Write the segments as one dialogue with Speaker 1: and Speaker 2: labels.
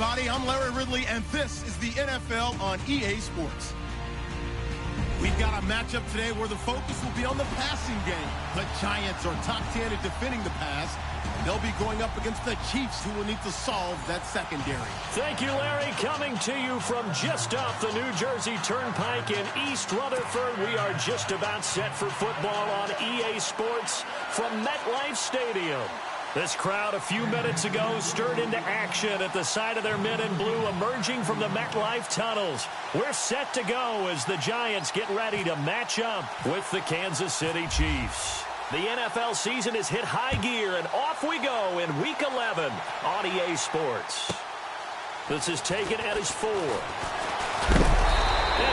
Speaker 1: everybody. I'm Larry Ridley, and this is the NFL on EA Sports. We've got a matchup today where the focus will be on the passing game. The Giants are top 10 at defending the pass. They'll be going up against the Chiefs, who will need to solve that secondary.
Speaker 2: Thank you, Larry. Coming to you from just off the New Jersey Turnpike in East Rutherford, we are just about set for football on EA Sports from MetLife Stadium. This crowd a few minutes ago stirred into action at the side of their men in blue emerging from the MetLife tunnels. We're set to go as the Giants get ready to match up with the Kansas City Chiefs. The NFL season has hit high gear, and off we go in Week 11 on EA Sports. This is taken at his 4. And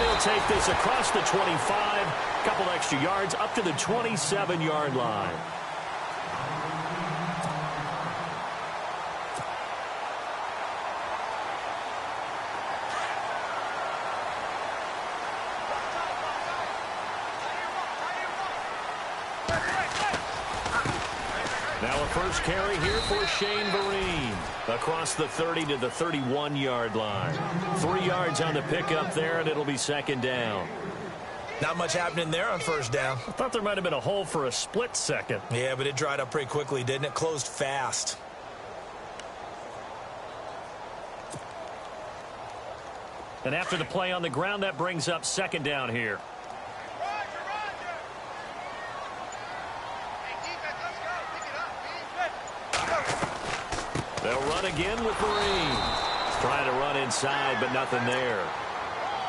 Speaker 2: he'll take this across the 25, couple extra yards up to the 27-yard line. Now a first carry here for Shane Vereen. Across the 30 to the 31-yard line. 3 yards on the pickup there, and it'll be second down.
Speaker 3: Not much happening there on first down.
Speaker 2: I thought there might have been a hole for a split second.
Speaker 3: Yeah, but it dried up pretty quickly, didn't it? Closed fast.
Speaker 2: And after the play on the ground, that brings up second down here. They'll run again with Vereen. Trying to run inside, but nothing there.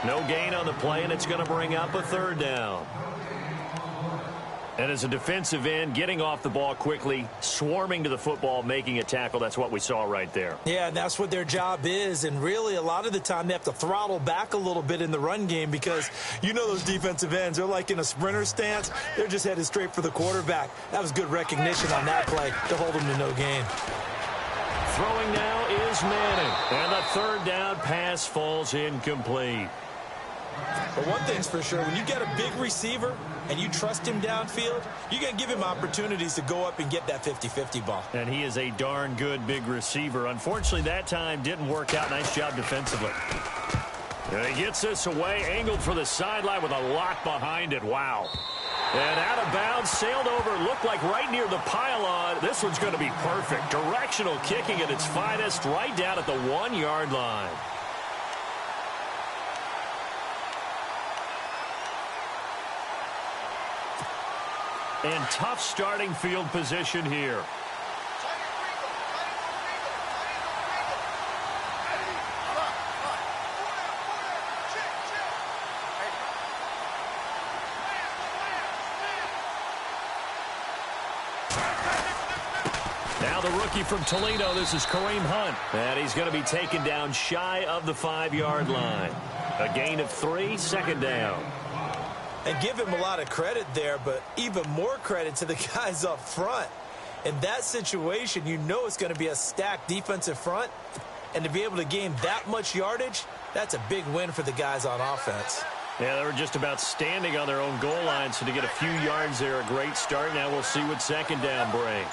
Speaker 2: No gain on the play, and it's going to bring up a third down. And as a defensive end, getting off the ball quickly, swarming to the football, making a tackle, that's what we saw right there.
Speaker 3: Yeah, and that's what their job is. And really, a lot of the time, they have to throttle back a little bit in the run game because you know those defensive ends, they're like in a sprinter stance. They're just headed straight for the quarterback. That was good recognition on that play to hold them to no gain.
Speaker 2: Throwing now is Manning. And the third down pass falls incomplete.
Speaker 3: But one thing's for sure, when you get a big receiver and you trust him downfield, you're going to give him opportunities to go up and get that 50-50 ball.
Speaker 2: And he is a darn good big receiver. Unfortunately, that time didn't work out. Nice job defensively. And he gets this away, angled for the sideline with a lot behind it. Wow. And out of bounds, sailed over, looked like right near the pylon. This one's going to be perfect. Directional kicking at its finest, right down at the 1-yard line. And tough starting field position here. Now the rookie from Toledo, this is Kareem Hunt. And he's going to be taken down shy of the 5-yard line. A gain of 3, second down.
Speaker 3: And give him a lot of credit there, but even more credit to the guys up front. In that situation, you know it's going to be a stacked defensive front. And to be able to gain that much yardage, that's a big win for the guys on offense.
Speaker 2: Yeah, they were just about standing on their own goal line, so to get a few yards there, a great start. Now we'll see what second down brings.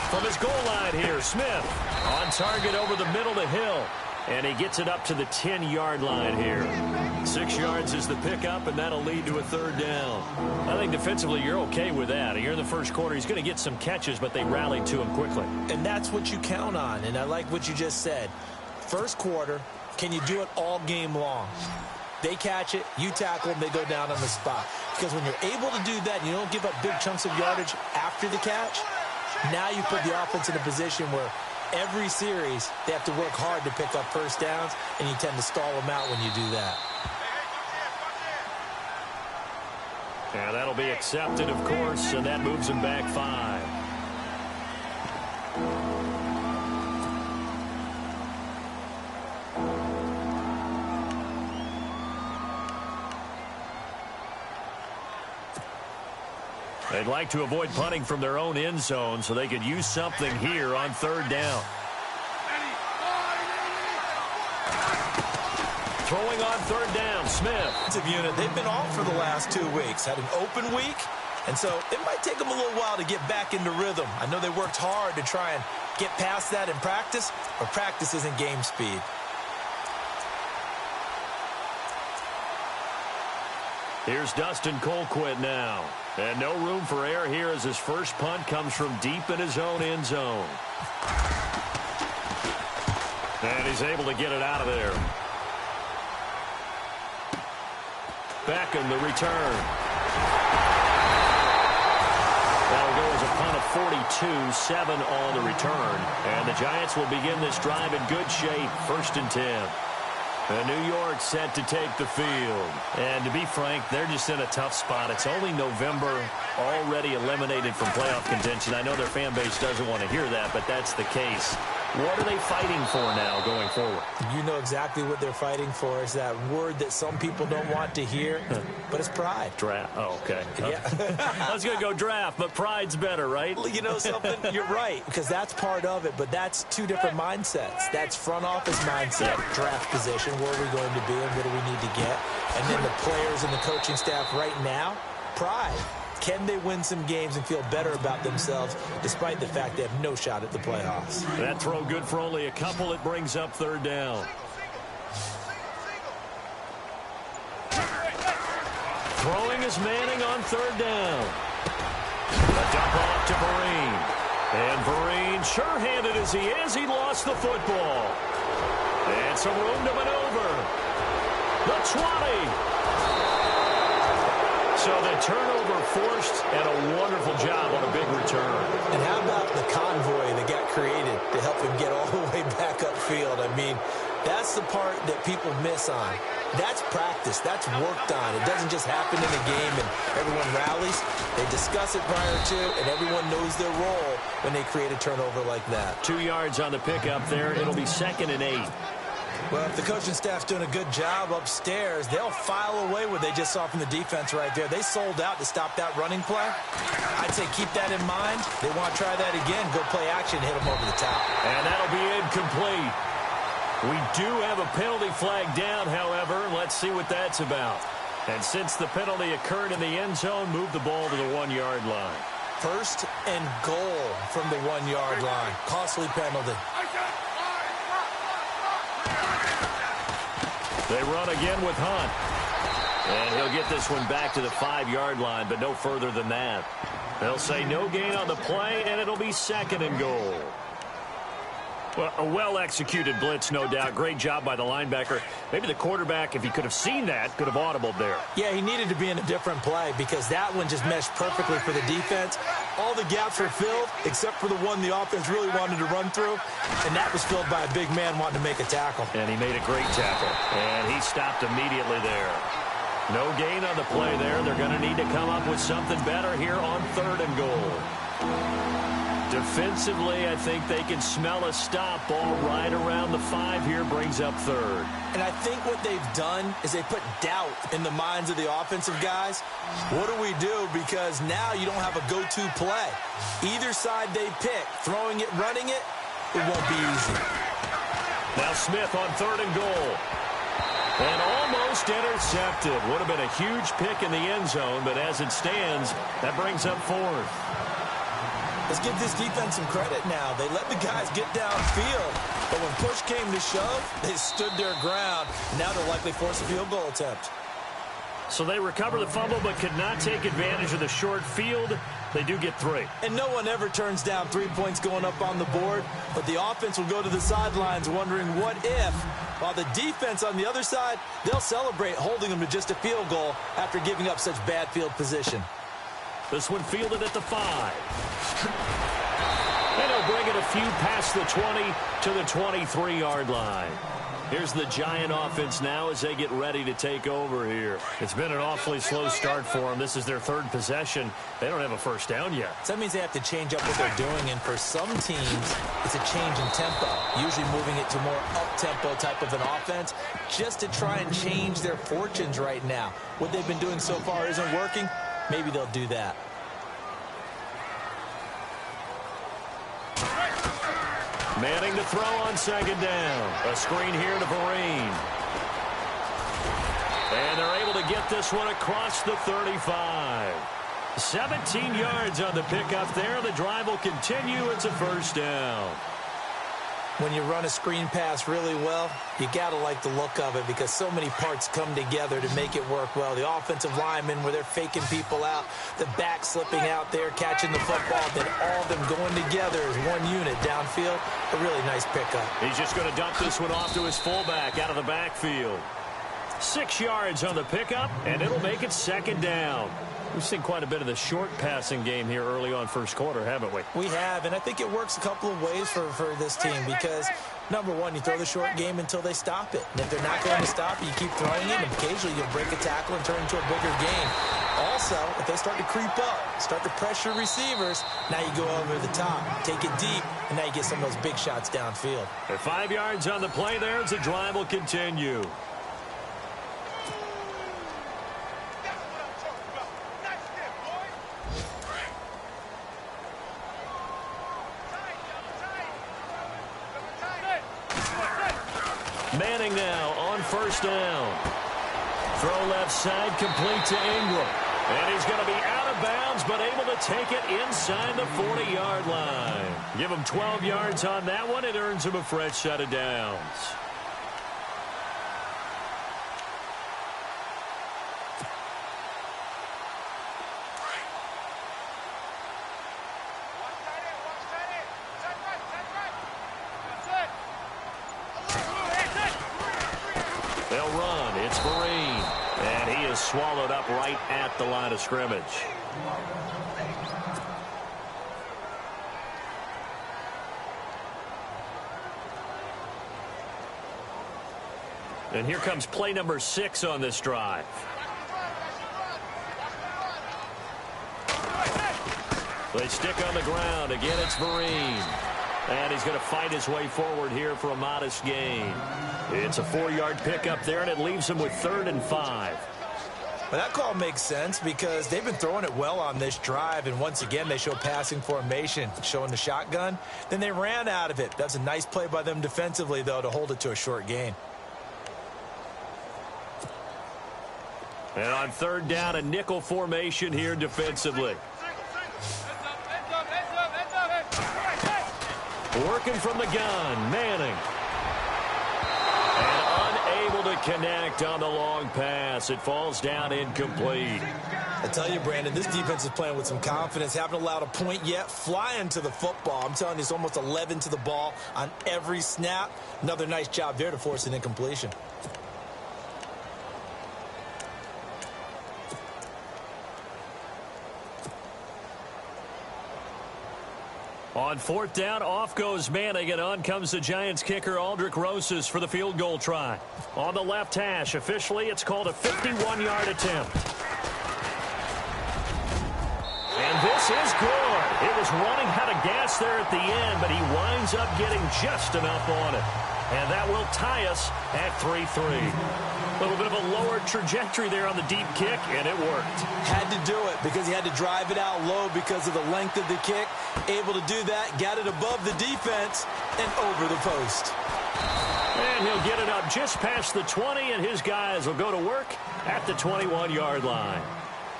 Speaker 2: From his goal line here, Smith on target over the middle to Hill. And he gets it up to the 10-yard line here. 6 yards is the pickup, and that'll lead to a third down. I think defensively you're okay with that. Here in the first quarter, he's going to get some catches, but they rallied to him quickly.
Speaker 3: And that's what you count on, and I like what you just said. First quarter, can you do it all game long? They catch it, you tackle them, they go down on the spot. Because when you're able to do that and you don't give up big chunks of yardage after the catch, now you put the offense in a position where every series, they have to work hard to pick up first downs, and you tend to stall them out when you do that.
Speaker 2: Yeah, that'll be accepted, of course, and that moves him back 5. They'd like to avoid punting from their own end zone so they could use something here on third down. Throwing on third down, Smith.
Speaker 3: Unit, they've been off for the last 2 weeks, had an open week, and so it might take them a little while to get back into rhythm. I know they worked hard to try and get past that in practice, or practice isn't game speed.
Speaker 2: Here's Dustin Colquitt now. And no room for error here as his first punt comes from deep in his own end zone. And he's able to get it out of there. Beckham, the return. That'll go as a punt of 42, 7 on the return. And the Giants will begin this drive in good shape, 1st and 10. And New York set to take the field. And to be frank, they're just in a tough spot. It's only November, already eliminated from playoff contention. I know their fan base doesn't want to hear that, but that's the case. What are they fighting for now going forward?
Speaker 3: You know exactly what they're fighting for. Is that word that some people don't want to hear, but it's pride.
Speaker 2: Draft. Oh, okay.
Speaker 3: Yeah.
Speaker 2: I was going to go draft, but pride's better, right?
Speaker 3: You know something? You're right, because that's part of it, but that's two different mindsets. That's front office mindset, draft position, where are we going to be and what do we need to get? And then the players and the coaching staff right now, pride. Can they win some games and feel better about themselves despite the fact they have no shot at the playoffs?
Speaker 2: That throw good for only a couple. It brings up 3rd down. Throwing is Manning on 3rd down. A dump off to Vereen. And Vereen, sure-handed as he is, he lost the football. And some room to maneuver. The 20. So the turnover forced, and a wonderful job on a big return.
Speaker 3: And how about the convoy that got created to help him get all the way back upfield? I mean, that's the part that people miss on. That's practice. That's worked on. It doesn't just happen in a game and everyone rallies. They discuss it prior to, and everyone knows their role when they create a turnover like that.
Speaker 2: 2 yards on the pickup there. It'll be 2nd and 8.
Speaker 3: Well, if the coaching staff's doing a good job upstairs, they'll file away what they just saw from the defense right there. They sold out to stop that running play. I'd say keep that in mind. They want to try that again. Go play action, hit them over the top.
Speaker 2: And that'll be incomplete. We do have a penalty flag down, however. Let's see what that's about. And since the penalty occurred in the end zone, move the ball to the 1-yard line.
Speaker 3: 1st and goal from the 1-yard line. Costly penalty.
Speaker 2: They run again with Hunt. And he'll get this one back to the 5-yard line, but no further than that. They'll say no gain on the play, and it'll be 2nd and goal. Well, a well-executed blitz, no doubt. Great job by the linebacker. Maybe the quarterback, if he could have seen that, could have audibled there.
Speaker 3: Yeah, he needed to be in a different play because that one just meshed perfectly for the defense. All the gaps were filled except for the one the offense really wanted to run through, and that was filled by a big man wanting to make a tackle.
Speaker 2: And he made a great tackle, and he stopped immediately there. No gain on the play there. They're going to need to come up with something better here on 3rd and goal. Defensively, I think they can smell a stop. Ball right around the 5 here, brings up 3rd.
Speaker 3: And I think what they've done is they put doubt in the minds of the offensive guys. What do we do? Because now you don't have a go-to play. Either side they pick, throwing it, running it, it won't be easy.
Speaker 2: Now Smith on 3rd and goal. And almost intercepted. Would have been a huge pick in the end zone, but as it stands, that brings up 4th.
Speaker 3: Let's give this defense some credit now. They let the guys get downfield, but when push came to shove, they stood their ground. Now they'll likely force a field goal attempt.
Speaker 2: So they recover the fumble, but could not take advantage of the short field. They do get 3.
Speaker 3: And no one ever turns down 3 points going up on the board, but the offense will go to the sidelines wondering what if, while the defense on the other side, they'll celebrate holding them to just a field goal after giving up such bad field position.
Speaker 2: This one fielded at the 5. And he'll bring it a few past the 20 to the 23-yard line. Here's the Giant offense now as they get ready to take over here. It's been an awfully slow start for them. This is their 3rd possession. They don't have a first down yet.
Speaker 3: So that means they have to change up what they're doing, and for some teams, it's a change in tempo, usually moving it to more up-tempo type of an offense, just to try and change their fortunes right now. What they've been doing so far isn't working. Maybe they'll do that.
Speaker 2: Manning to throw on 2nd down. A screen here to Vereen. And they're able to get this one across the 35. 17 yards on the pickup there. The drive will continue. It's a first down.
Speaker 3: When you run a screen pass really well, you got to like the look of it because so many parts come together to make it work well. The offensive linemen where they're faking people out, the back slipping out there, catching the football, then all of them going together as one unit downfield. A really nice pickup.
Speaker 2: He's just going to dump this one off to his fullback out of the backfield. 6 yards on the pickup, and it'll make it second down. We've seen quite a bit of the short passing game here early on first quarter, haven't we?
Speaker 3: We have, and I think it works a couple of ways for this team because, number one, you throw the short game until they stop it. And if they're not going to stop it, you keep throwing it, and occasionally you'll break a tackle and turn into a bigger gain. Also, if they start to creep up, start to pressure receivers, now you go over the top, take it deep, and now you get some of those big shots downfield.
Speaker 2: At 5 yards on the play there, the drive will continue. Manning now on first down. Throw left side, complete to Ingram. And he's going to be out of bounds, but able to take it inside the 40-yard line. Give him 12 yards on that one. It earns him a fresh set of downs. They'll run. It's Vereen. And he is swallowed up right at the line of scrimmage. And here comes play number 6 on this drive. They stick on the ground. Again, it's Vereen. And he's going to fight his way forward here for a modest gain. It's a 4-yard pickup there, and it leaves him with 3rd and 5.
Speaker 3: Well, that call makes sense because they've been throwing it well on this drive, and once again, they show passing formation, showing the shotgun. Then they ran out of it. That's a nice play by them defensively, though, to hold it to a short gain.
Speaker 2: And on 3rd down, a nickel formation here defensively. Working from the gun, Manning. And unable to connect on the long pass. It falls down incomplete.
Speaker 3: I tell you, Brandon, this defense is playing with some confidence. Haven't allowed a point yet. Flying to the football. I'm telling you, it's almost 11 to the ball on every snap. Another nice job there to force an incompletion.
Speaker 2: On 4th down, off goes Manning, and on comes the Giants kicker, Aldrick Rosas, for the field goal try. On the left hash, officially, it's called a 51-yard attempt. And this is good. It was running out of gas there at the end, but he winds up getting just enough on it. And that will tie us at 3-3. A little bit of a lower trajectory there on the deep kick, and it worked.
Speaker 3: Had to do it because he had to drive it out low because of the length of the kick. Able to do that, got it above the defense and over the post.
Speaker 2: And he'll get it up just past the 20, and his guys will go to work at the 21-yard line.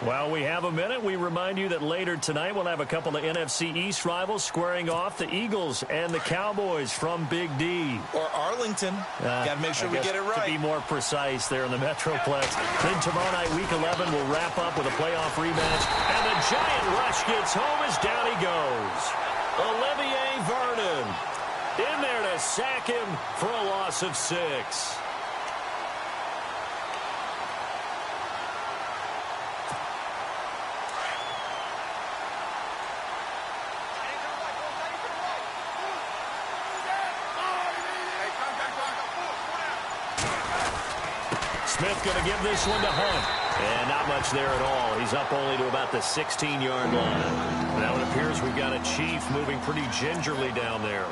Speaker 2: While we have a minute, we remind you that later tonight we'll have a couple of NFC East rivals squaring off, the Eagles and the Cowboys from Big D.
Speaker 3: Or Arlington. Got to make sure we get it right.
Speaker 2: To be more precise there in the Metroplex. Then tomorrow night, Week 11, will wrap up with a playoff rematch. And the giant rush gets home as down he goes. Olivier Vernon in there to sack him for a loss of 6. Smith going to give this one to Hunt. And not much there at all. He's up only to about the 16-yard line. Now it appears we've got a Chief moving pretty gingerly down there.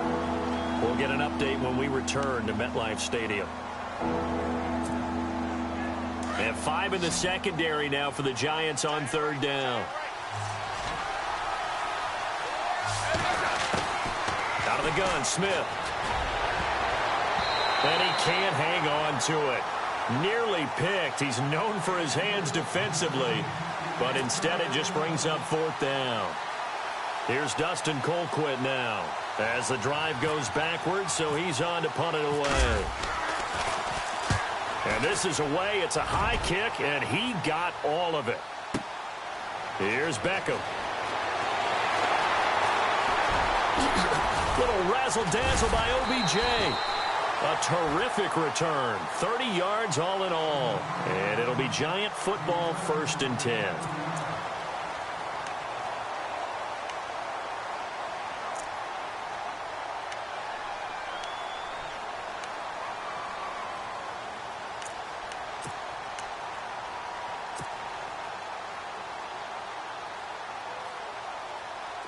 Speaker 2: We'll get an update when we return to MetLife Stadium. And 5 in the secondary now for the Giants on 3rd down. Out of the gun, Smith. And he can't hang on to it. Nearly picked. He's known for his hands defensively. but instead it just brings up 4th down. Here's Dustin Colquitt now as the drive goes backwards, so he's on to punt it away. And this is away. It's a high kick, and he got all of it. Here's Beckham. Little razzle-dazzle by OBJ. A terrific return. 30 yards all in all. And it'll be Giant football, 1st and 10.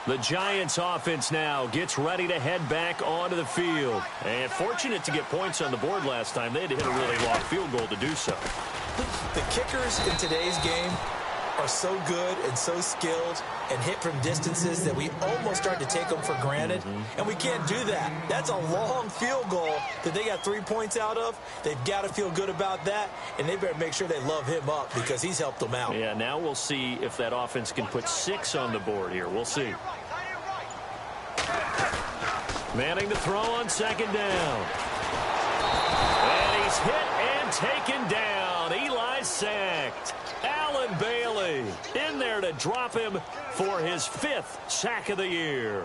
Speaker 2: The Giants offense now gets ready to head back onto the field. And fortunate to get points on the board last time. They had to hit a really long field goal to do so.
Speaker 3: The kickers in today's game are so good and so skilled and hit from distances that we almost start to take them for granted. And we can't do that. That's a long field goal that they got 3 points out of. They've got to feel good about that, and they better make sure they love him up because he's helped them out.
Speaker 2: Yeah, now we'll see if that offense can put 6 on the board here. We'll see. Manning to throw on 2nd down. And he's hit and taken down. Eli sacked. Allen Bailey in there to drop him for his 5th sack of the year.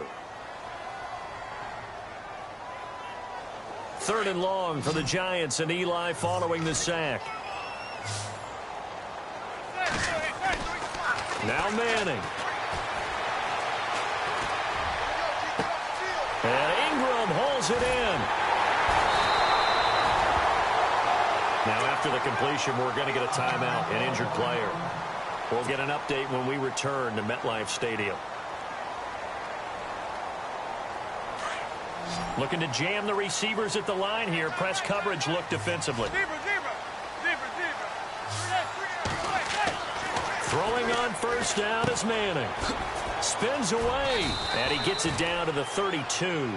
Speaker 2: 3rd and long for the Giants, and Eli following the sack. Now Manning. And Ingram holds it in. Now, after the completion, we're going to get a timeout, an injured player. We'll get an update when we return to MetLife Stadium. Looking to jam the receivers at the line here. Press coverage look defensively. Throwing on 1st down is Manning. Spins away, and he gets it down to the 32.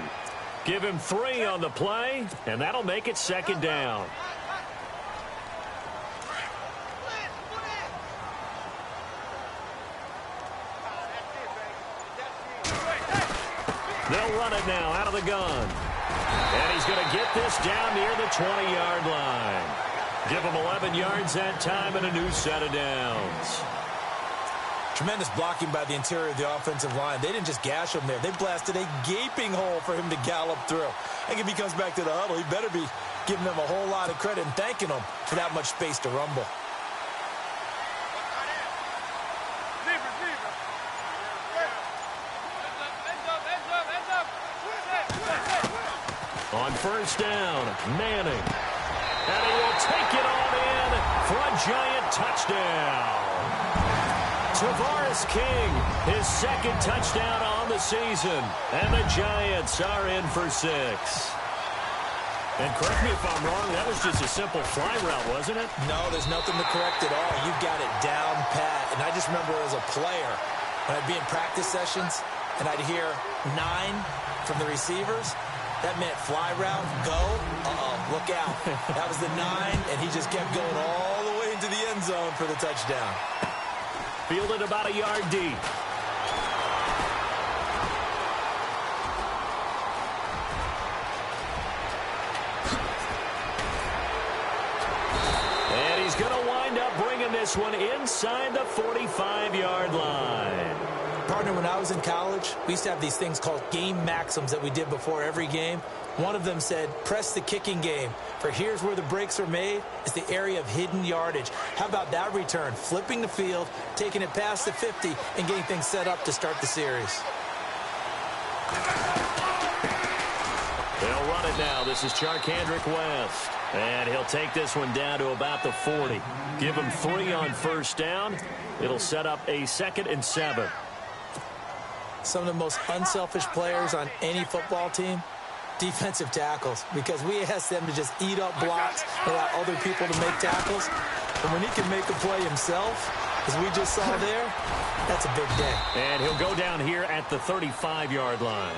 Speaker 2: Give him 3 on the play, and that'll make it 2nd down. They'll run it now out of the gun. And he's going to get this down near the 20-yard line. Give him 11 yards that time and a new set of downs.
Speaker 3: Tremendous blocking by the interior of the offensive line. They didn't just gash him there. They blasted a gaping hole for him to gallop through. I think if he comes back to the huddle, he better be giving them a whole lot of credit and thanking them for that much space to rumble.
Speaker 2: On 1st down, Manning. And he will take it all in for a Giant touchdown. Tavares King, his 2nd touchdown on the season. And the Giants are in for 6. And correct me if I'm wrong, that was just a simple fly route, wasn't it?
Speaker 3: No, there's nothing to correct at all. You got it down pat. And I just remember as a player, when I'd be in practice sessions, and I'd hear 9 from the receivers, that meant fly route, go, look out. That was the 9, and he just kept going all the way into the end zone for the touchdown.
Speaker 2: Fielded about a yard deep. And he's going to wind up bringing this one inside the 45-yard line.
Speaker 3: Partner, when I was in college, we used to have these things called game maxims that we did before every game. One of them said, press the kicking game, for here's where the breaks are made. It's the area of hidden yardage. How about that return? Flipping the field, taking it past the 50, and getting things set up to start the series.
Speaker 2: They'll run it now. This is Charkandrick West. And he'll take this one down to about the 40. Give him 3 on 1st down. It'll set up a 2nd and 7.
Speaker 3: Some of the most unselfish players on any football team, defensive tackles, because we ask them to just eat up blocks and allow other people to make tackles. And when he can make a play himself, as we just saw there, that's a big day.
Speaker 2: And he'll go down here at the 35-yard line.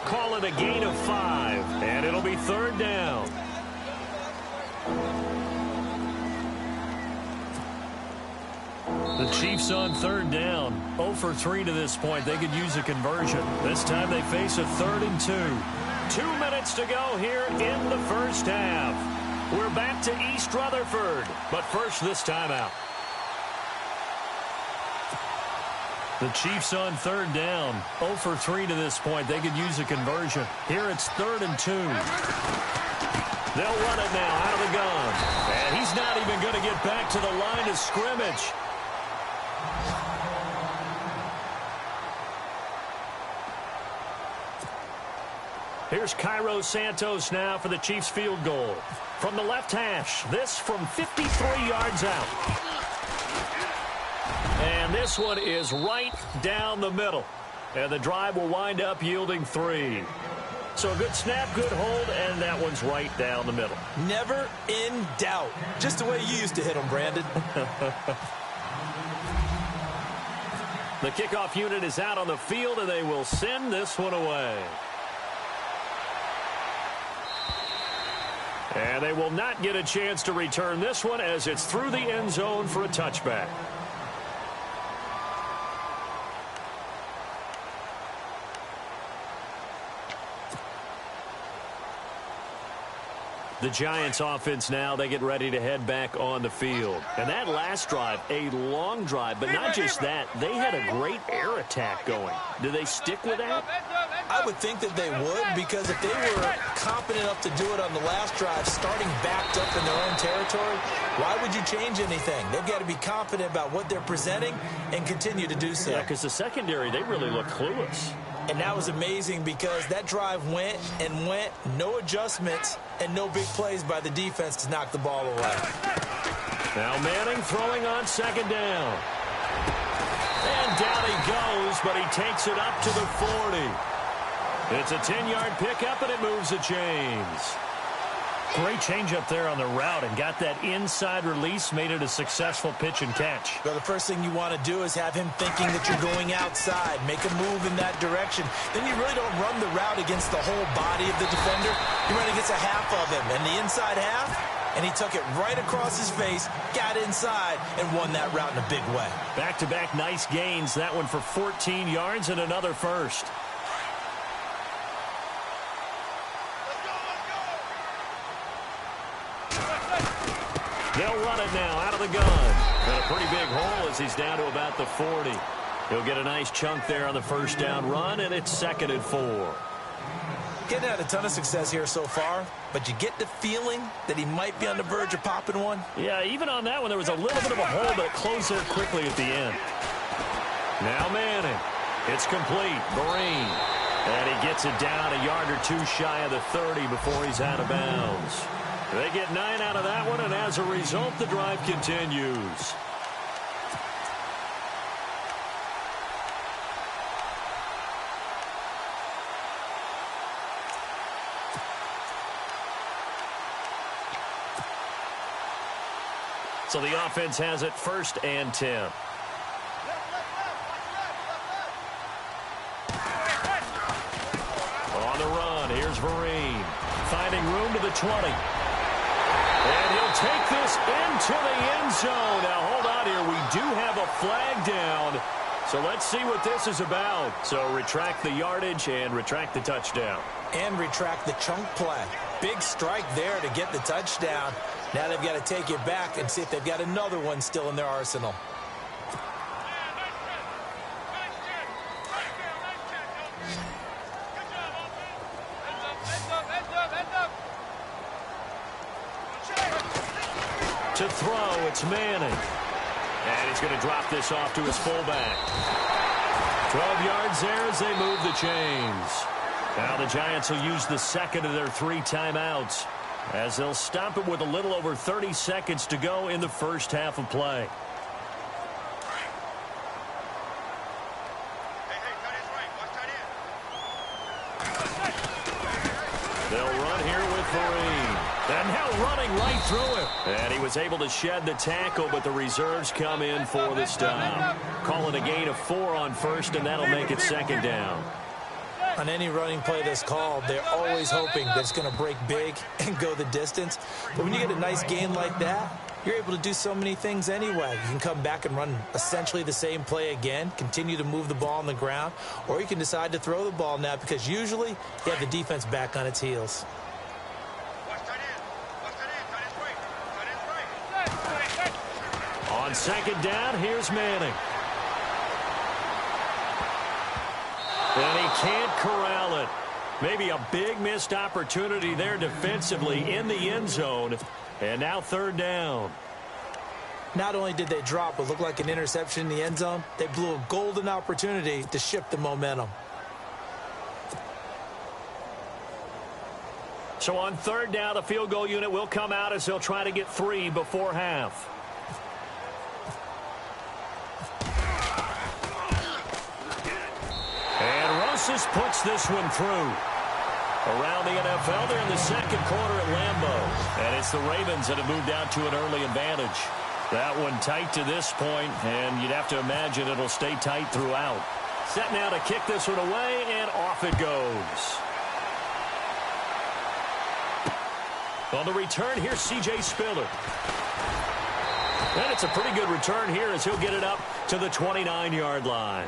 Speaker 2: Call it a gain of 5, and it'll be 3rd down. The Chiefs on third down. 0 for 3 to this point. They could use a conversion. This time they face a 3rd and 2. 2 minutes to go here in the first half. We're back to East Rutherford. But first, this timeout. The Chiefs on third down. 0 for 3 to this point. They could use a conversion. Here it's 3rd and 2. They'll run it now out of the gun. And he's not even going to get back to the line of scrimmage. Here's Cairo Santos now for the Chiefs field goal. From the left hash, this from 53 yards out. And this one is right down the middle. And the drive will wind up yielding 3. So a good snap, good hold, and that one's right down the middle.
Speaker 3: Never in doubt. Just the way you used to hit them, Brandon.
Speaker 2: The kickoff unit is out on the field, and they will send this one away. And they will not get a chance to return this one as it's through the end zone for a touchback. The Giants offense now, they get ready to head back on the field. And that last drive, a long drive, but not just that, they had a great air attack going. Do they stick with that?
Speaker 3: I would think that they would, because if they were confident enough to do it on the last drive, starting backed up in their own territory, why would you change anything? They've got to be confident about what they're presenting and continue to do so.
Speaker 2: Yeah, because the secondary, they really look clueless.
Speaker 3: And that was amazing because that drive went and went, no adjustments, and no big plays by the defense to knock the ball away.
Speaker 2: Now Manning throwing on second down. And down he goes, but he takes it up to the 40. It's a 10-yard pickup, and it moves the chains. Great change up there on the route and got that inside release, made it a successful pitch and catch.
Speaker 3: Well, the first thing you want to do is have him thinking that you're going outside, make a move in that direction. Then you really don't run the route against the whole body of the defender. You run against a half of him, and the inside half, and he took it right across his face, got inside, and won that route in a big way.
Speaker 2: Back-to-back nice gains, that one for 14 yards and another first. They'll run it now out of the gun. And a pretty big hole as he's down to about the 40. He'll get a nice chunk there on the first down run, and it's 2nd and 4.
Speaker 3: Getting had a ton of success here so far, but you get the feeling that he might be on the verge of popping one.
Speaker 2: Yeah, even on that one, there was a little bit of a hole, but it closed there quickly at the end. Now Manning. It's complete. Vereen. And he gets it down a yard or two shy of the 30 before he's out of bounds. They get 9 out of that one, and as a result, the drive continues. So the offense has it 1st and 10. On the run, here's Vereen. Finding room to the 20. And he'll take this into the end zone. Now, hold on here. We do have a flag down. So let's see what this is about. So retract the yardage and retract the touchdown.
Speaker 3: And retract the chunk play. Big strike there to get the touchdown. Now they've got to take it back and see if they've got another one still in their arsenal.
Speaker 2: To throw, it's Manning. And he's going to drop this off to his fullback. 12 yards there as they move the chains. Now the Giants will use the second of their 3 timeouts as they'll stop it with a little over 30 seconds to go in the first half of play. They'll run here with Vereen. And now running right through him. And he was able to shed the tackle, but the reserves come in for the stop. Calling a gain of 4 on first, and that'll make it 2nd down.
Speaker 3: On any running play that's called, they're always hoping that it's going to break big and go the distance. But when you get a nice gain like that, you're able to do so many things anyway. You can come back and run essentially the same play again, continue to move the ball on the ground, or you can decide to throw the ball now because usually you have the defense back on its heels.
Speaker 2: On second down, here's Manning. And he can't corral it. Maybe a big missed opportunity there defensively in the end zone. And now third down.
Speaker 3: Not only did they drop what looked like an interception in the end zone, they blew a golden opportunity to shift the momentum.
Speaker 2: So on third down, the field goal unit will come out as they'll try to get 3 before half. And Rosas puts this one through. Around the NFL, they're in the second quarter at Lambeau. And it's the Ravens that have moved out to an early advantage. That one tight to this point, and you'd have to imagine it'll stay tight throughout. Set now to kick this one away, and off it goes. On the return, here's C.J. Spiller. And it's a pretty good return here as he'll get it up to the 29-yard line.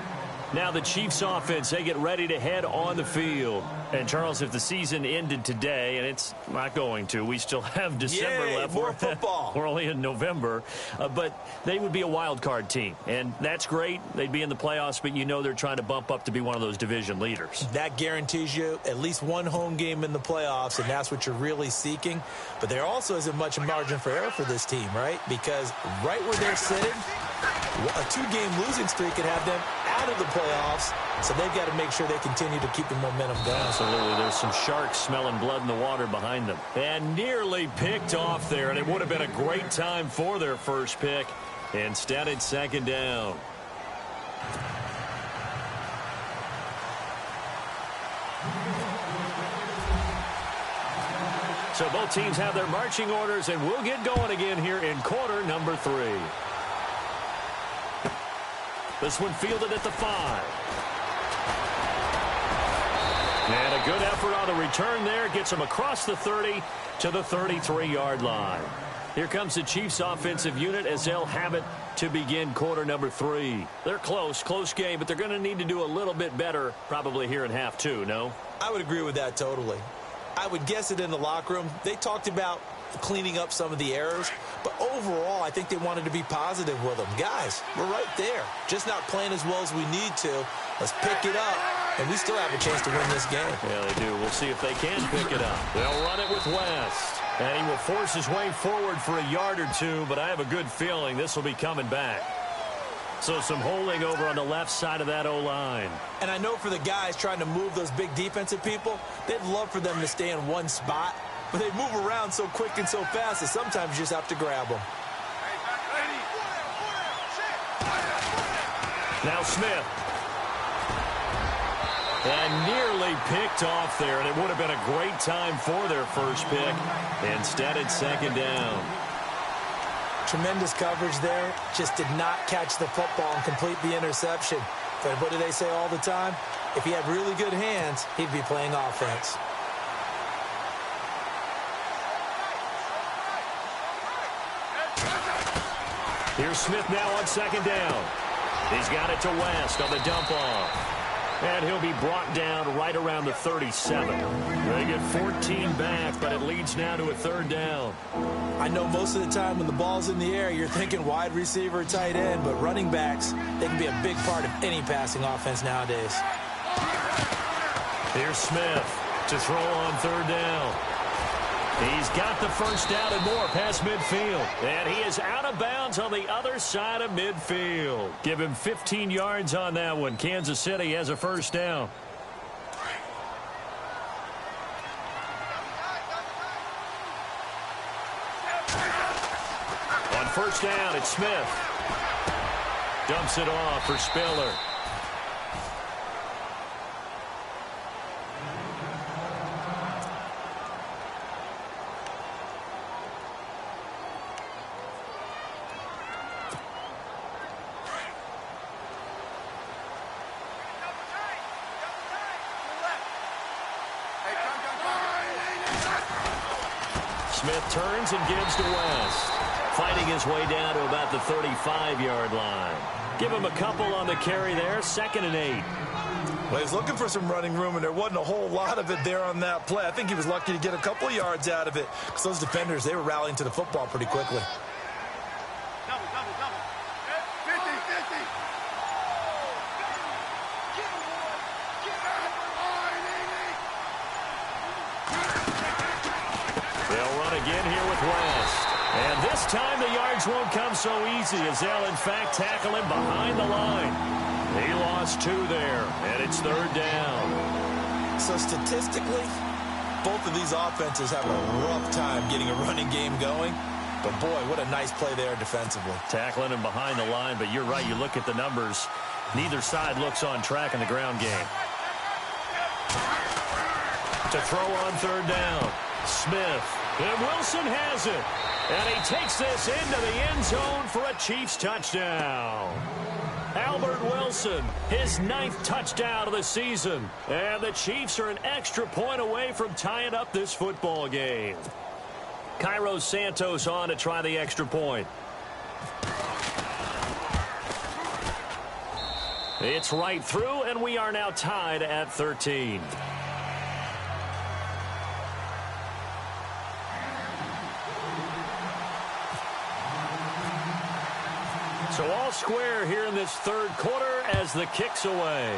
Speaker 2: Now the Chiefs offense, they get ready to head on the field. And, Charles, if the season ended today, and it's not going to, we still have December left.
Speaker 3: More football.
Speaker 2: We're only in November. But they would be a wild card team. And that's great. They'd be in the playoffs, but you know they're trying to bump up to be one of those division leaders.
Speaker 3: That guarantees you at least one home game in the playoffs, and that's what you're really seeking. But there also isn't much margin for error for this team, right? Because right where they're sitting, a 2-game losing streak could have them out of the playoffs, so they've got to make sure they continue to keep the momentum going.
Speaker 2: Absolutely. There's some sharks smelling blood in the water behind them. And nearly picked off there, and it would have been a great time for their first pick. Instead, it's second down. So both teams have their marching orders, and we'll get going again here in quarter number 3. This one fielded at the 5. And a good effort on the return there. Gets him across the 30 to the 33-yard line. Here comes the Chiefs offensive unit as they'll have it to begin quarter number 3. They're close game, but they're going to need to do a little bit better probably here in half 2, no?
Speaker 3: I would agree with that totally. I would guess it in the locker room. They talked about cleaning up some of the errors, but overall I think they wanted to be positive with them. Guys, we're right there, just not playing as well as we need to. Let's pick it up, and we still have a chance to win this game.
Speaker 2: Yeah, they do. We'll see if they can pick it up. They'll run it with West, and he will force his way forward for a yard or two, but I have a good feeling this will be coming back. So some holding over on the left side of that O-line.
Speaker 3: And I know for the guys trying to move those big defensive people, they'd love for them to stay in one spot, but they move around so quick and so fast that sometimes you just have to grab them.
Speaker 2: Now Smith. And nearly picked off there, and it would have been a great time for their first pick. Instead, it's second down.
Speaker 3: Tremendous coverage there. Just did not catch the football and complete the interception. But what do they say all the time? If he had really good hands, he'd be playing offense.
Speaker 2: Here's Smith now on second down. He's got it to West on the dump off. And he'll be brought down right around the 37. They get 14 back, but it leads now to a third down.
Speaker 3: I know most of the time when the ball's in the air, you're thinking wide receiver, tight end, but running backs, they can be a big part of any passing offense nowadays.
Speaker 2: Here's Smith to throw on third down. He's got the first down and more past midfield. And he is out of bounds on the other side of midfield. Give him 15 yards on that one. Kansas City has a first down. On first down, it's Smith. Dumps it off for Spiller. Smith turns and gives to West. fighting his way down to about the 35-yard line. Give him a couple on the carry there, 2nd and 8.
Speaker 3: Well, he was looking for some running room, and there wasn't a whole lot of it there on that play. I think he was lucky to get a couple of yards out of it because those defenders, they were rallying to the football pretty quickly.
Speaker 4: Double. 50.
Speaker 2: They'll run again here with West. And this time the yards won't come so easy as they'll, in fact, tackle him behind the line. He lost 2 there, and it's 3rd down.
Speaker 3: So statistically, both of these offenses have a rough time getting a running game going. But, boy, what a nice play there defensively.
Speaker 2: Tackling him behind the line, but you're right. You look at the numbers. Neither side looks on track in the ground game. To throw on 3rd down. Smith. And Wilson has it. And he takes this into the end zone for a Chiefs touchdown. Albert Wilson, his 9th touchdown of the season. And the Chiefs are an extra point away from tying up this football game. Cairo Santos on to try the extra point. It's right through, and we are now tied at 13. So all square here in this 3rd quarter as the kick's away.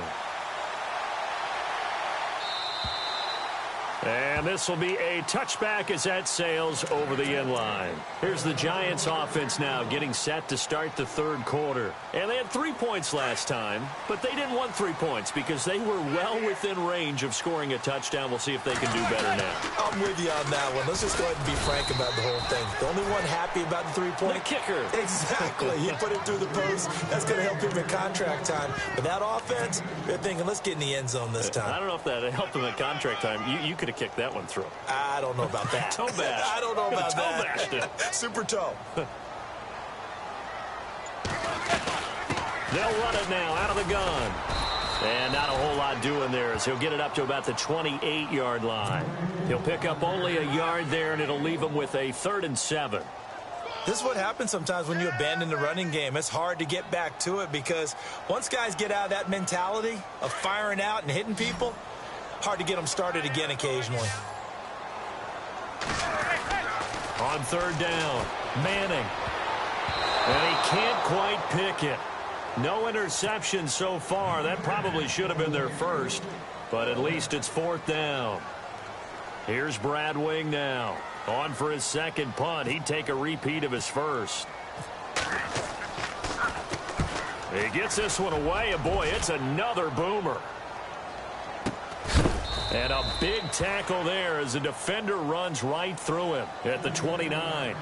Speaker 2: And this will be a touchback as that sails over the end line. Here's the Giants offense now getting set to start the 3rd quarter. And they had 3 points last time, but they didn't want 3 points because they were well within range of scoring a touchdown. We'll see if they can do better now.
Speaker 3: I'm with you on that one. Let's just go ahead and be frank about the whole thing. The only one happy about the 3-point?
Speaker 2: The kicker.
Speaker 3: Exactly. He put it through the post. That's going to help him in contract time. But that offense, they're thinking, let's get in the end zone this time.
Speaker 2: I don't know if that helped him at contract time. You could have kicked that one through.
Speaker 3: I don't know about that.
Speaker 2: Toe bash.
Speaker 3: I don't know about that.
Speaker 2: Toe bashed it.
Speaker 3: Super toe.
Speaker 2: They'll run it now out of the gun. And not a whole lot doing there as he'll get it up to about the 28-yard line. He'll pick up only a yard there, and it'll leave him with a 3rd and 7.
Speaker 3: This is what happens sometimes when you abandon the running game. It's hard to get back to it because once guys get out of that mentality of firing out and hitting people, hard to get them started again occasionally.
Speaker 2: On 3rd down, Manning. And he can't quite pick it. No interception so far. That probably should have been their first, but at least it's 4th down. Here's Brad Wing now. On for his 2nd punt. He'd take a repeat of his first. He gets this one away, and boy, it's another boomer. And a big tackle there as the defender runs right through him at the 29.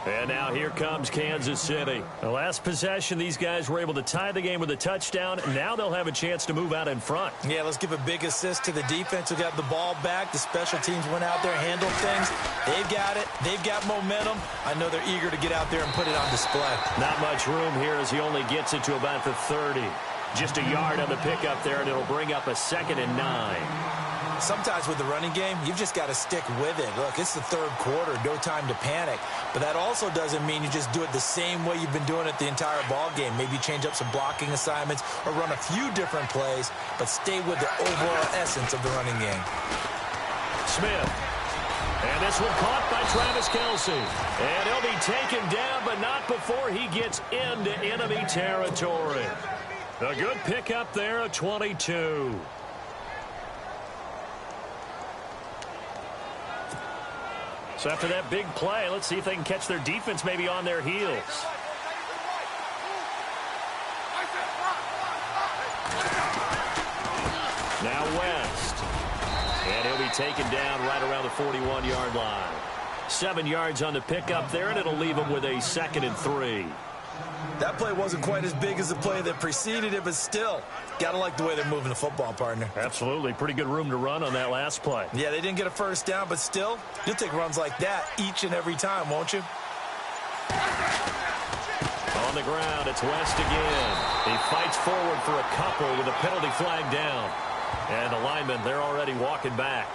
Speaker 2: And now here comes Kansas City. The last possession, these guys were able to tie the game with a touchdown. Now they'll have a chance to move out in front.
Speaker 3: Yeah, let's give a big assist to the defense who got the ball back. The special teams went out there, handled things. They've got it. They've got momentum. I know they're eager to get out there and put it on display.
Speaker 2: Not much room here as he only gets it to about the 30. Just a yard on the pickup there, and it'll bring up a 2nd and 9.
Speaker 3: Sometimes with the running game, you've just got to stick with it. Look, it's the 3rd quarter, no time to panic. But that also doesn't mean you just do it the same way you've been doing it the entire ball game. Maybe change up some blocking assignments or run a few different plays, but stay with the overall essence of the running game.
Speaker 2: Smith. And this one caught by Travis Kelce. And he'll be taken down, but not before he gets into enemy territory. A good pickup there at 22. So after that big play, let's see if they can catch their defense maybe on their heels. Now West. And he'll be taken down right around the 41-yard line. 7 yards on the pickup there, and it'll leave him with a 2nd and 3.
Speaker 3: That play wasn't quite as big as the play that preceded it, but still, got to like the way they're moving the football, partner.
Speaker 2: Absolutely. Pretty good room to run on that last play.
Speaker 3: Yeah, they didn't get a first down, but still, you'll take runs like that each and every time, won't you?
Speaker 2: On the ground, it's West again. He fights forward for a couple with a penalty flag down. And the linemen, they're already walking back.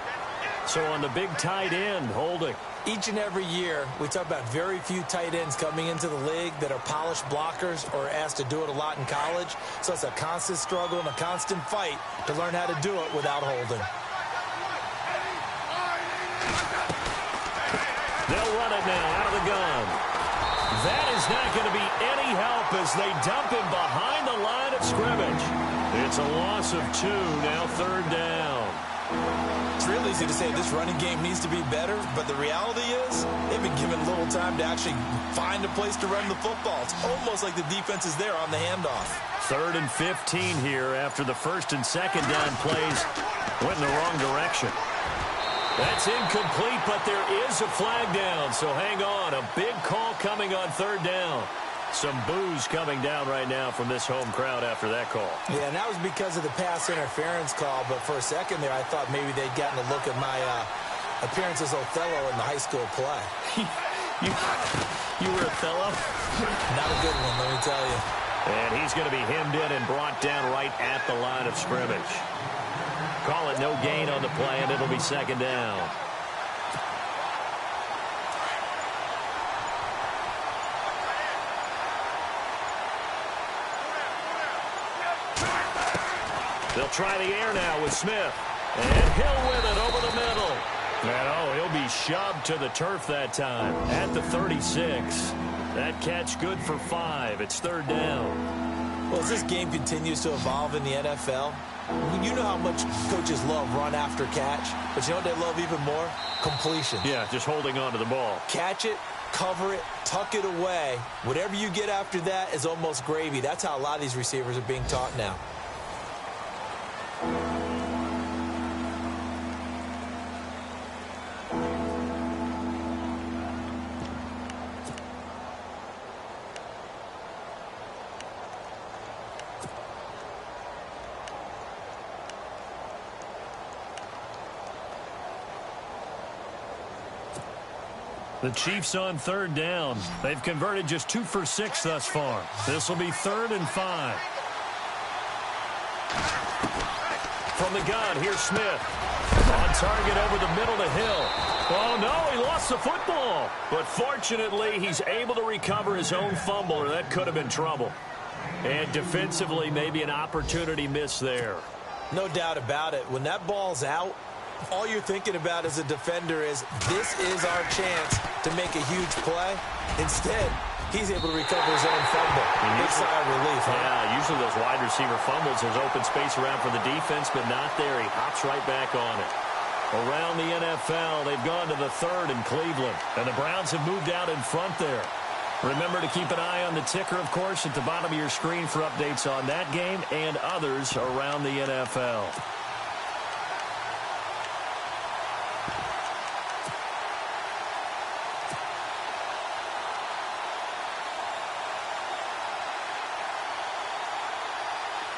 Speaker 2: So on the big tight end, holding.
Speaker 3: Each and every year, we talk about very few tight ends coming into the league that are polished blockers or asked to do it a lot in college. So it's a constant struggle and a constant fight to learn how to do it without holding.
Speaker 2: They'll run it now out of the gun. That is not going to be any help as they dump him behind the line of scrimmage. It's a loss of 2, now 3rd down.
Speaker 3: It's real easy to say this running game needs to be better, but the reality is they've been given little time to actually find a place to run the football. It's almost like the defense is there on the handoff.
Speaker 2: 3rd and 15 here after the 1st and 2nd down plays went in the wrong direction. That's incomplete, but there is a flag down, so hang on. A big call coming on 3rd down. Some boos coming down right now from this home crowd after that call.
Speaker 3: Yeah, and that was because of the pass interference call, but for a second there I thought maybe they'd gotten a look at my appearance as Othello in the high school play.
Speaker 2: You were Othello?
Speaker 3: Not a good one, let me tell you.
Speaker 2: And he's going to be hemmed in and brought down right at the line of scrimmage. Call it no gain on the play, and it'll be 2nd down. They'll try the air now with Smith. And Hill with it over the middle. And, he'll be shoved to the turf that time at the 36. That catch good for 5. It's 3rd down.
Speaker 3: Well, as this game continues to evolve in the NFL, you know how much coaches love run after catch, but you know what they love even more? Completion.
Speaker 2: Yeah, just holding on to the ball.
Speaker 3: Catch it, cover it, tuck it away. Whatever you get after that is almost gravy. That's how a lot of these receivers are being taught now.
Speaker 2: The Chiefs on 3rd down. They've converted just 2 for 6 thus far. This will be 3rd and 5. From the gun, here's Smith. On target over the middle to Hill. Oh, no, he lost the football. But fortunately, he's able to recover his own fumble, or that could have been trouble. And defensively, maybe an opportunity miss there.
Speaker 3: No doubt about it. When that ball's out, all you're thinking about as a defender is, this is our chance to make a huge play. Instead, he's able to recover his own fumble. Big sigh of relief.
Speaker 2: Yeah, usually those wide receiver fumbles, there's open space around for the defense, but not there. He hops right back on it. Around the NFL, they've gone to the 3rd in Cleveland, and the Browns have moved out in front there. Remember to keep an eye on the ticker, of course, at the bottom of your screen for updates on that game and others around the NFL.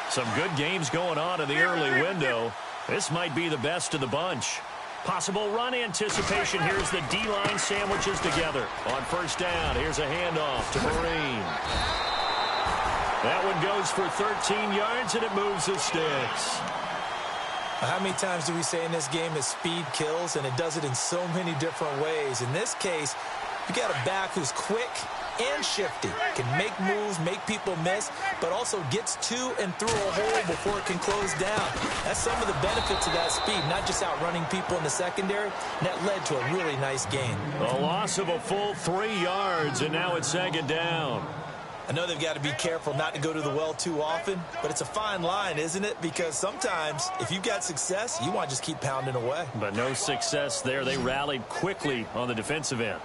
Speaker 2: Some good games going on in the early window. This might be the best of the bunch. Possible run anticipation. Here's the D-line sandwiches together. On 1st down, here's a handoff to Marine. That one goes for 13 yards, and it moves the sticks.
Speaker 3: How many times do we say in this game that speed kills, and it does it in so many different ways? In this case, you got a back who's quick and shifty, can make moves, make people miss, but also gets to and through a hole before it can close down. That's some of the benefits of that speed, not just outrunning people in the secondary, and that led to a really nice gain.
Speaker 2: A loss of a full 3 yards, and now it's 2nd down.
Speaker 3: I know they've got to be careful not to go to the well too often, but it's a fine line, isn't it? Because sometimes, if you've got success, you want to just keep pounding away.
Speaker 2: But no success there. They rallied quickly on the defensive end.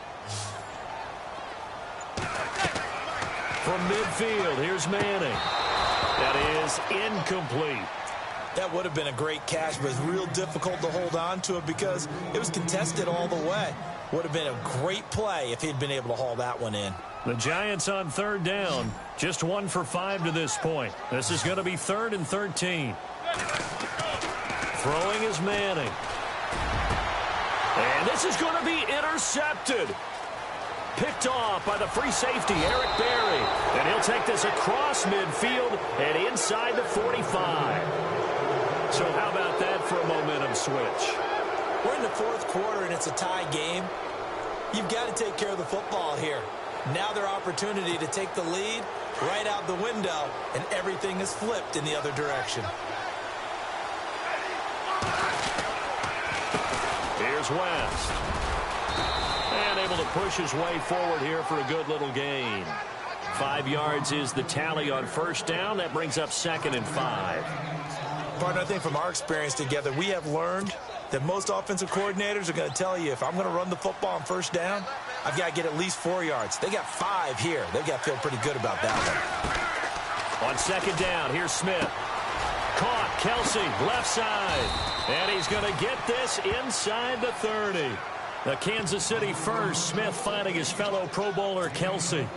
Speaker 2: From midfield, here's Manning. That is incomplete.
Speaker 3: That would have been a great catch, but it's real difficult to hold on to it because it was contested all the way. Would have been a great play if he'd been able to haul that one in.
Speaker 2: The Giants on 3rd down. Just 1 for 5 to this point. This is going to be 3rd and 13. Throwing is Manning. And this is going to be intercepted. Picked off by the free safety, Eric Berry. And he'll take this across midfield and inside the 45. So how about that for a momentum switch?
Speaker 3: We're in the fourth quarter, and it's a tie game. You've got to take care of the football here. Now their opportunity to take the lead right out the window, and everything is flipped in the other direction.
Speaker 2: Here's West. And able to push his way forward here for a good little gain. 5 yards is the tally on first down. That brings up 2nd and 5.
Speaker 3: Partner, I think from our experience together, we have learned that most offensive coordinators are going to tell you, if I'm going to run the football on first down, I've got to get at least 4 yards. They got 5 here. They've got to feel pretty good about that one.
Speaker 2: On 2nd down, here's Smith. Caught, Kelsey, left side. And he's going to get this inside the 30. The Kansas City first, Smith finding his fellow Pro Bowler Kelsey.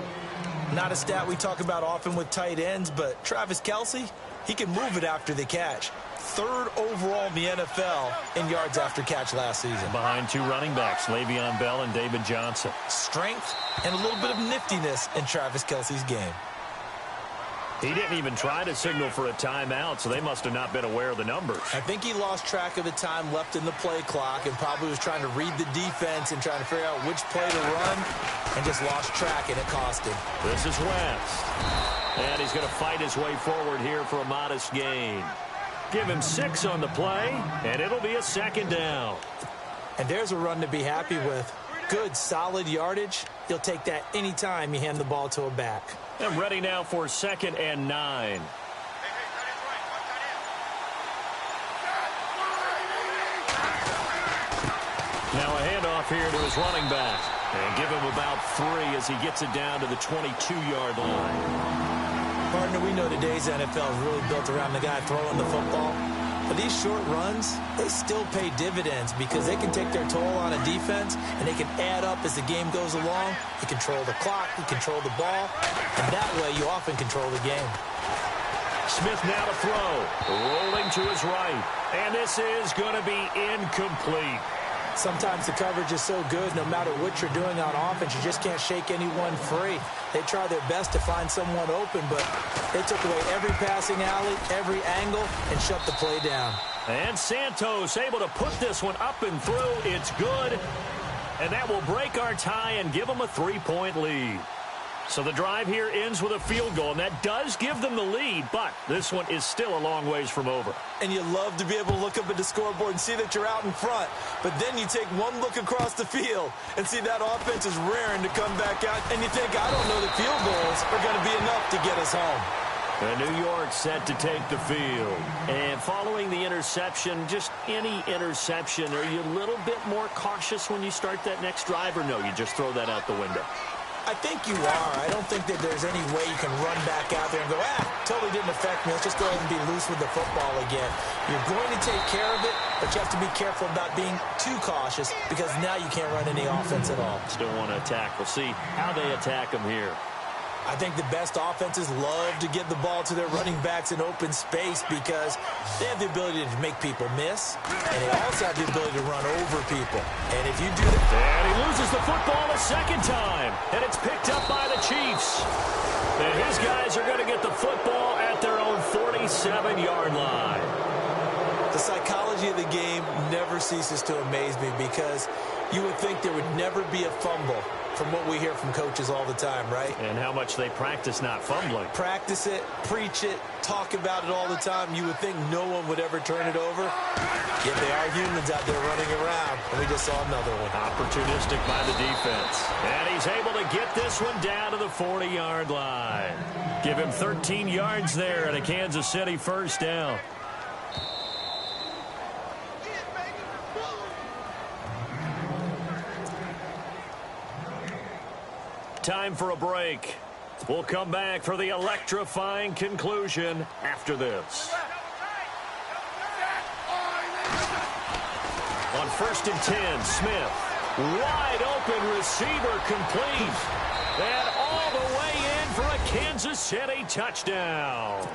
Speaker 3: Not a stat we talk about often with tight ends, but Travis Kelsey, he can move it after the catch. 3rd overall in the NFL in yards after catch last season.
Speaker 2: Behind 2 running backs, Le'Veon Bell and David Johnson.
Speaker 3: Strength and a little bit of niftiness in Travis Kelsey's game.
Speaker 2: He didn't even try to signal for a timeout, so they must have not been aware of the numbers.
Speaker 3: I think he lost track of the time left in the play clock and probably was trying to read the defense and trying to figure out which play to run and just lost track, and it cost him.
Speaker 2: This is West. And he's going to fight his way forward here for a modest gain. Give him 6 on the play, and it'll be a 2nd down.
Speaker 3: And there's a run to be happy with. Good, solid yardage. You'll take that anytime you hand the ball to a back.
Speaker 2: And ready now for 2nd and 9. Now a handoff here to his running back. And give him about 3 as he gets it down to the 22-yard line.
Speaker 3: Partner, we know today's NFL is really built around the guy throwing the football. But these short runs, they still pay dividends because they can take their toll on a defense and they can add up as the game goes along. You control the clock, you control the ball, and that way you often control the game.
Speaker 2: Smith now to throw. Rolling to his right. And this is going to be incomplete.
Speaker 3: Sometimes the coverage is so good, no matter what you're doing on offense, you just can't shake anyone free. They try their best to find someone open, but they took away every passing alley, every angle, and shut the play down.
Speaker 2: And Santos able to put this one up and through. It's good. And that will break our tie and give them a 3-point lead. So the drive here ends with a field goal, and that does give them the lead, but this one is still a long ways from over.
Speaker 3: And you love to be able to look up at the scoreboard and see that you're out in front, but then you take one look across the field and see that offense is raring to come back out, and you think, I don't know that field goals are going to be enough to get us home.
Speaker 2: And New York set to take the field. And following the interception, just any interception, are you a little bit more cautious when you start that next drive, or no, you just throw that out the window?
Speaker 3: I think you are. I don't think that there's any way you can run back out there and go, totally didn't affect me. Let's just go ahead and be loose with the football again. You're going to take care of it, but you have to be careful about being too cautious because now you can't run any offense at all.
Speaker 2: Still want to attack. We'll see how they attack them here.
Speaker 3: I think the best offenses love to get the ball to their running backs in open space because they have the ability to make people miss, and they also have the ability to run over people. And if you do that...
Speaker 2: And he loses the football a 2nd time, and it's picked up by the Chiefs. And his guys are going to get the football at their own 47-yard line.
Speaker 3: The psychology of the game never ceases to amaze me because you would think there would never be a fumble from what we hear from coaches all the time, right?
Speaker 2: And how much they practice not fumbling.
Speaker 3: Practice it, preach it, talk about it all the time. You would think no one would ever turn it over. Yet they are humans out there running around, and we just saw another one.
Speaker 2: Opportunistic by the defense. And he's able to get this one down to the 40-yard line. Give him 13 yards there and a Kansas City first down. Time for a break. We'll come back for the electrifying conclusion after this. On 1st and 10, Smith. Wide open receiver complete. And all the way in for a Kansas City touchdown.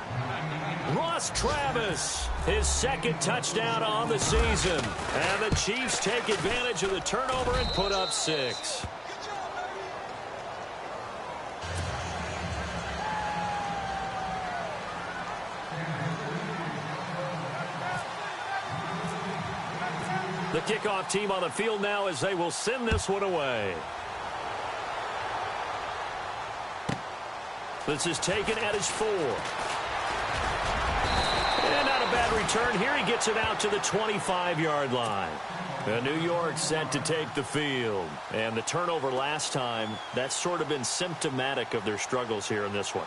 Speaker 2: Ross Travis, his 2nd touchdown on the season. And the Chiefs take advantage of the turnover and put up 6. The kickoff team on the field now as they will send this one away. This is taken at his 4. And not a bad return here. He gets it out to the 25-yard line. New York set to take the field. And the turnover last time, that's sort of been symptomatic of their struggles here in this one.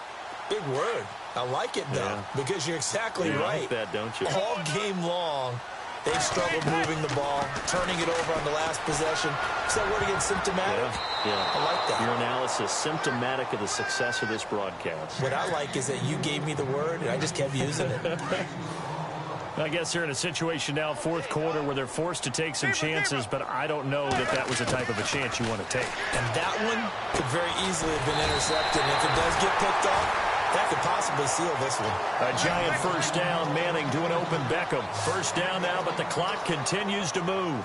Speaker 3: Big word. I like it, though, because you're exactly right.
Speaker 2: You like that, don't you?
Speaker 3: All game long, they've struggled moving the ball, turning it over on the last possession. Is that word again, symptomatic?
Speaker 2: Yeah.
Speaker 3: I like that.
Speaker 2: Your analysis, symptomatic of the success of this broadcast.
Speaker 3: What I like is that you gave me the word, and I just kept using it.
Speaker 2: I guess they're in a situation now, fourth quarter, where they're forced to take some chances, but I don't know that that was the type of a chance you want to take.
Speaker 3: And that one could very easily have been intercepted. And if it does get picked off, that could possibly seal this one.
Speaker 2: A giant first down. Manning to an open Beckham. First down now, but the clock continues to move.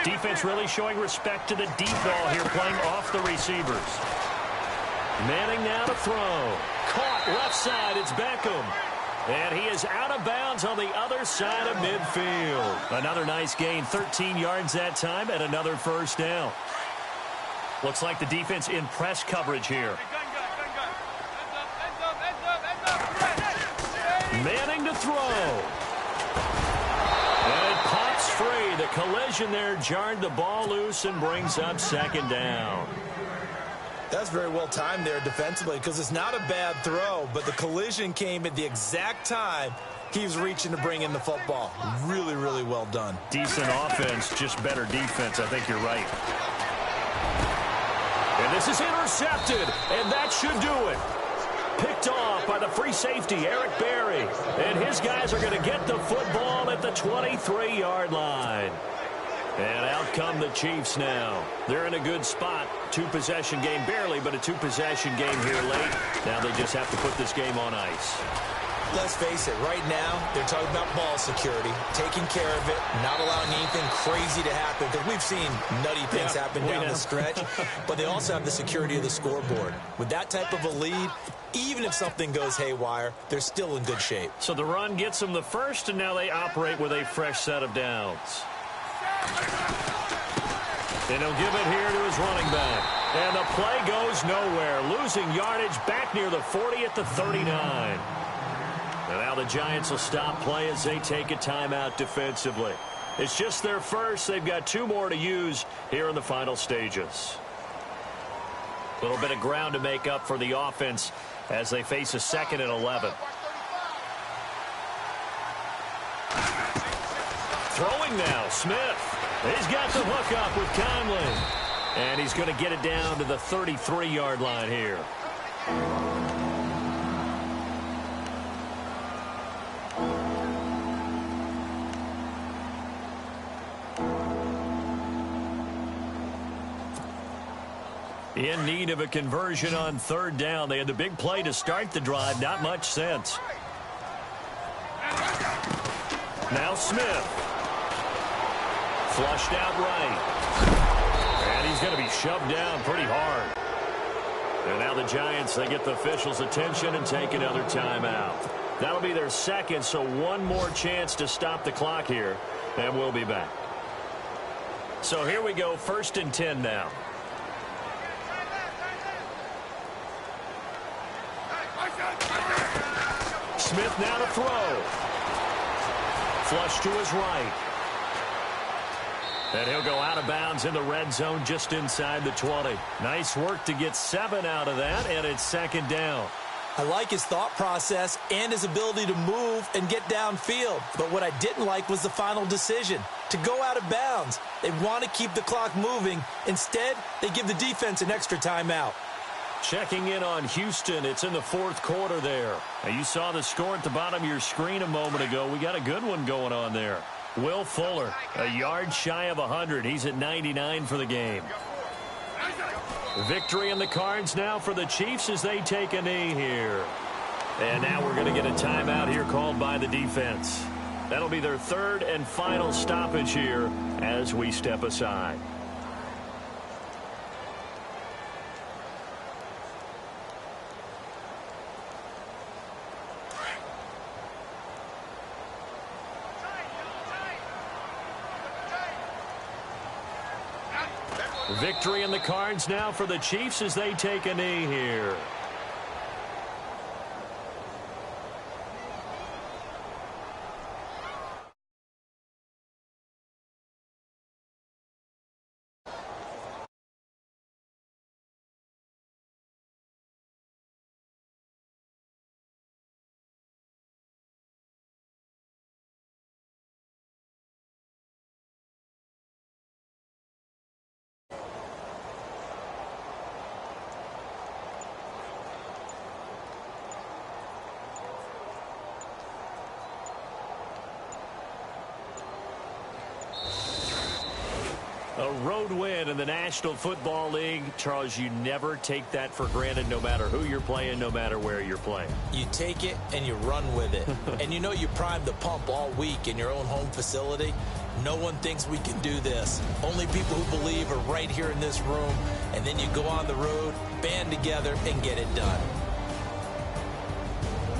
Speaker 2: Defense really showing respect to the deep ball here, playing off the receivers. Manning now to throw. Caught left side. It's Beckham. And he is out of bounds on the other side of midfield. Another nice gain. 13 yards that time and another first down. Looks like the defense in press coverage here. Manning to throw. And it pops free. The collision there jarred the ball loose and brings up second down.
Speaker 3: That's very well timed there defensively, because it's not a bad throw, but the collision came at the exact time he was reaching to bring in the football. Really, really well done.
Speaker 2: Decent offense, just better defense. I think you're right. And this is intercepted, and that should do it. Picked off by the free safety, Eric Berry. And his guys are going to get the football at the 23-yard line. And out come the Chiefs now. They're in a good spot. Two-possession game, barely, but a two-possession game here late. Now they just have to put this game on ice.
Speaker 3: Let's face it, right now, they're talking about ball security, taking care of it, not allowing anything crazy to happen, because we've seen nutty things happen down the stretch, but they also have the security of the scoreboard. With that type of a lead, even if something goes haywire, they're still in good shape.
Speaker 2: So the run gets them the first, and now they operate with a fresh set of downs. And he'll give it here to his running back. And the play goes nowhere, losing yardage back near the 40 at the 39. And now the Giants will stop play as they take a timeout defensively. It's just their first. They've got two more to use here in the final stages. A little bit of ground to make up for the offense as they face a 2nd and 11. Throwing now, Smith. He's got the hook up with Conley. And he's going to get it down to the 33-yard line here. In need of a conversion on third down. They had the big play to start the drive. Not much sense. Now Smith. Flushed out right. And he's going to be shoved down pretty hard. And now the Giants, they get the officials' attention and take another timeout. That'll be their second, so one more chance to stop the clock here. And we'll be back. So here we go, 1st and 10 now. Smith now to throw. Flush to his right. And he'll go out of bounds in the red zone just inside the 20. Nice work to get 7 out of that, and it's 2nd down.
Speaker 3: I like his thought process and his ability to move and get downfield. But what I didn't like was the final decision, to go out of bounds. They want to keep the clock moving. Instead, they give the defense an extra timeout.
Speaker 2: Checking in on Houston. It's in the 4th quarter there. Now, you saw the score at the bottom of your screen a moment ago. We got a good one going on there. Will Fuller, a yard shy of 100. He's at 99 for the game. Victory in the cards now for the Chiefs as they take a knee here. And now we're going to get a timeout here called by the defense. That'll be their 3rd and final stoppage here as we step aside. Victory in the cards now for the Chiefs as they take a knee here. A road win in the National Football League. Charles, you never take that for granted no matter who you're playing, no matter where you're playing.
Speaker 3: You take it and you run with it. And you know you primed the pump all week in your own home facility. No one thinks we can do this. Only people who believe are right here in this room. And then you go on the road, band together, and get it done.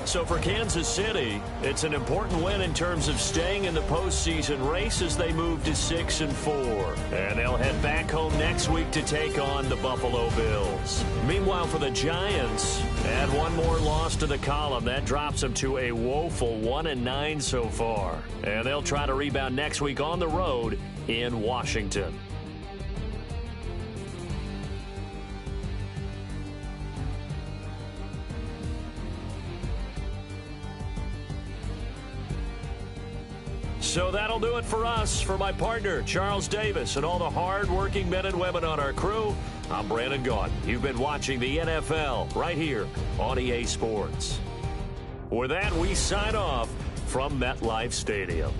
Speaker 2: So for Kansas City, it's an important win in terms of staying in the postseason race as they move to 6-4. And they'll head back home next week to take on the Buffalo Bills. Meanwhile, for the Giants, add one more loss to the column. That drops them to a woeful 1-9 so far. And they'll try to rebound next week on the road in Washington. So that'll do it for us. For my partner, Charles Davis, and all the hard-working men and women on our crew, I'm Brandon Gaudin. You've been watching the NFL right here on EA Sports. With that, we sign off from MetLife Stadium.